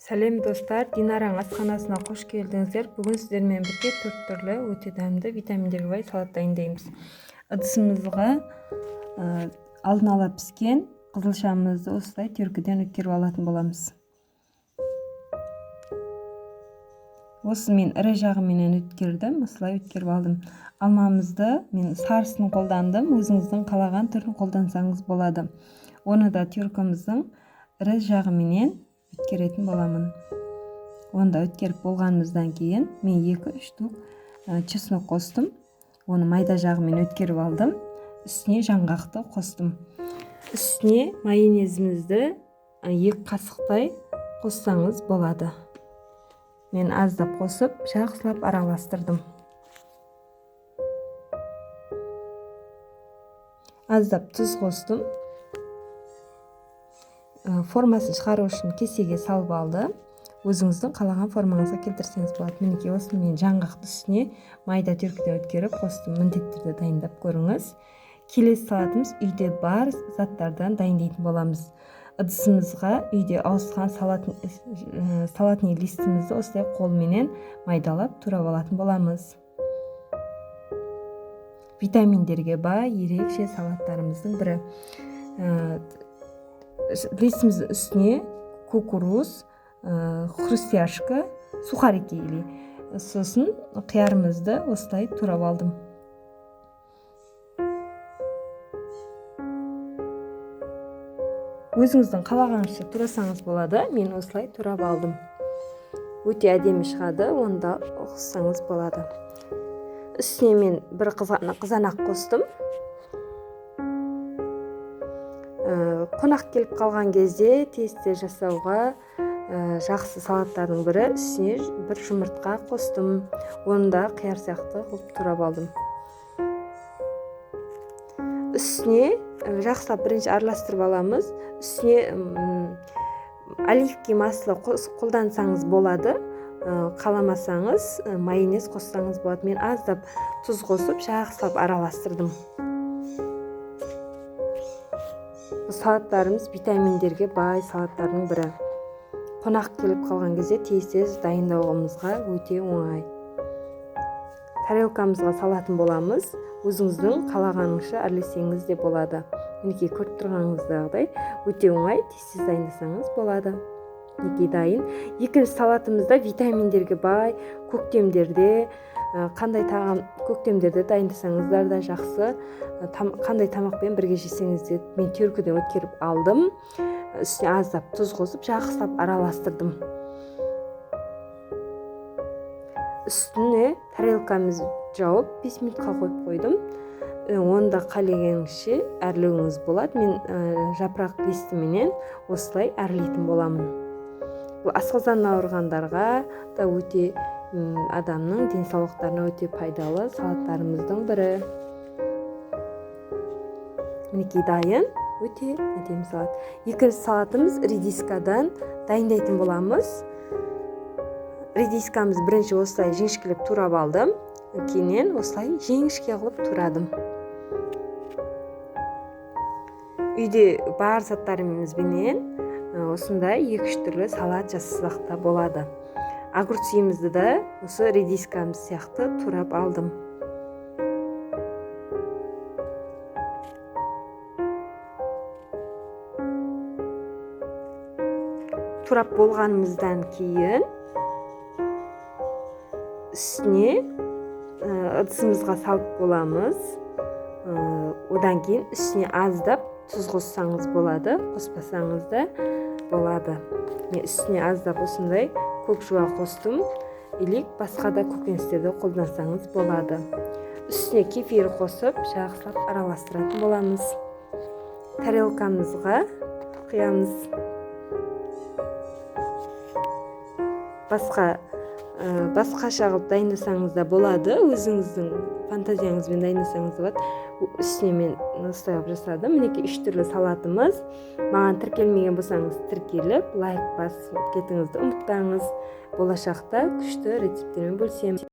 Сәлем достар, Динараң асханасына қош келдіңіздер. Бүгін сіздермен бірге 4 түрлі өте дәмді витаминдерге бай салат дайындаймыз. Ыдысымызға алдын ала піскен қызылшамызды осылай теркіден өткеріп алатын боламыз. Осы мен ірі жағыменен өткердім, осылай өткеріп алдым. Алмамызды мен сарысын қолдандым, өзіңіздің қалаған түрін қолдансаңыз болады. Оны да теркіміздің ірі жағыменен өткеретін боламын. Онда өткеріп болғанымыздан кейін мен 2-3 түк чеснок қостым. Оны майда жағымен өткеріп алдым. Үстіне жаңғақты қостым. Үстіне майонезімізді 2 қасықтай қоссаңыз болады. Мен аздап қосып, жақсылап араластырдым. Аздап тұз қостым. Формасын шығару үшін кесеге салып алды. Өзіңіздің қалаған формаңызға келтірсеңіз болады. Мінекей осы мен жаңғақты үстіне майда теркіден өткеріп қостым. Міндетті дайындап көріңіз. Келесі салатымыз үйде бар заттардан дайындайтын боламыз. Ыдысымызға үйде ауысқан салатный листімізді осылай қолменен майдалап турап алатын боламыз. Витаминдерге бай ерекше салаттарымыздың бірі. Листіміздің үстіне кукуруз, хрустяшка, сухарики или сосын қиярымызды осылай турап алдым. Өзіңіздің қалағаныңызша турасаңыз болады, мен осылай турап алдым. Өте әдемі шығады, онда қоссаңыз болады. Үстіне мен бір қызанақ қостым. Қонақ келіп қалған кезде тесте жасауға жақсы салаттардың бірі. Үстіне бір жұмыртқа қостым. Оны да қияр сияқты қылып турап алдым. Үстіне жақсылап бірінші араластырып аламыз. Үстіне оливки масло қолдансаңыз болады. Қаламасаңыз майонез қоссаңыз болады. Мен аздап тұз қосып, жақсылап араластырдым. Салаттарымыз витаминдерге бай салаттардың бірі. Қонақ келіп қалған кезде тез дайындауымызға өте оңай. Тарелкамызға салатын боламыз. Өзіңіздің қалағаныңызша әрлесеңіз де болады. Мінекей көріп тұрғаныңыздағыдай өте оңай, тез дайындасаңыз болады. Мінекей дайын. Екінші салатымызда витаминдерге бай, көктемдерде көктемдерде дайындасаңыздар да жақсы. Қандай тамақпен бірге жесеңіз де мен теркіден өткеріп алдым. Үстіне аздап тұз қосып, жақсылап араластырдым. Үстіне тарелкамыз жауып 5 минутқа қойып қойдым. Онда қалегеніңізше әрлеуіңіз болады. Мен жапырақ листіменен осылай әрлейтін боламын. Бұл асқазан ауырғандарға да өте адамның денсаулықтарына өте пайдалы салаттарымыздың бірі. Мінекей дайын, өте әдемі салат. Екінші салатымыз редискадан дайындайтын боламыз. Редискамыз бірінші осылай жіңішкелеп турап алдым. Кейіннен осылай жіңішке қылып турадым. Үйде бар заттарымызбенен осындай 2-3 түрлі салат жасасақ та болады. Огурцымызды да осы редискамыз сияқты турап алдым. Турап болғанымыздан кейін үстіне ыдысымызға салып боламыз. Одан кейін үстіне аздап тұз қоссаңыз болады, қоспасаңыз да болады. Мен үстіне аздап осындай көк жуа қостым. Или басқа да көкөністерді қолдансаңыз болады. Үстіне кефир қосып, жақсылап араластыратын боламыз. Тарелкамызға құямыз. Басқаша қылып дайындасаңыз да болады. Өзіңіздің фантазияңызбен дайындасаңыз болады. Үстіне мен осылай жасадым. Мінекей 3 түрлі салатымыз. Маған тіркелмеген болсаңыз тіркеліп, лайк басып кетіңізді ұмытпаңыз. Болашақта күшті рецепттермен бөлісемін.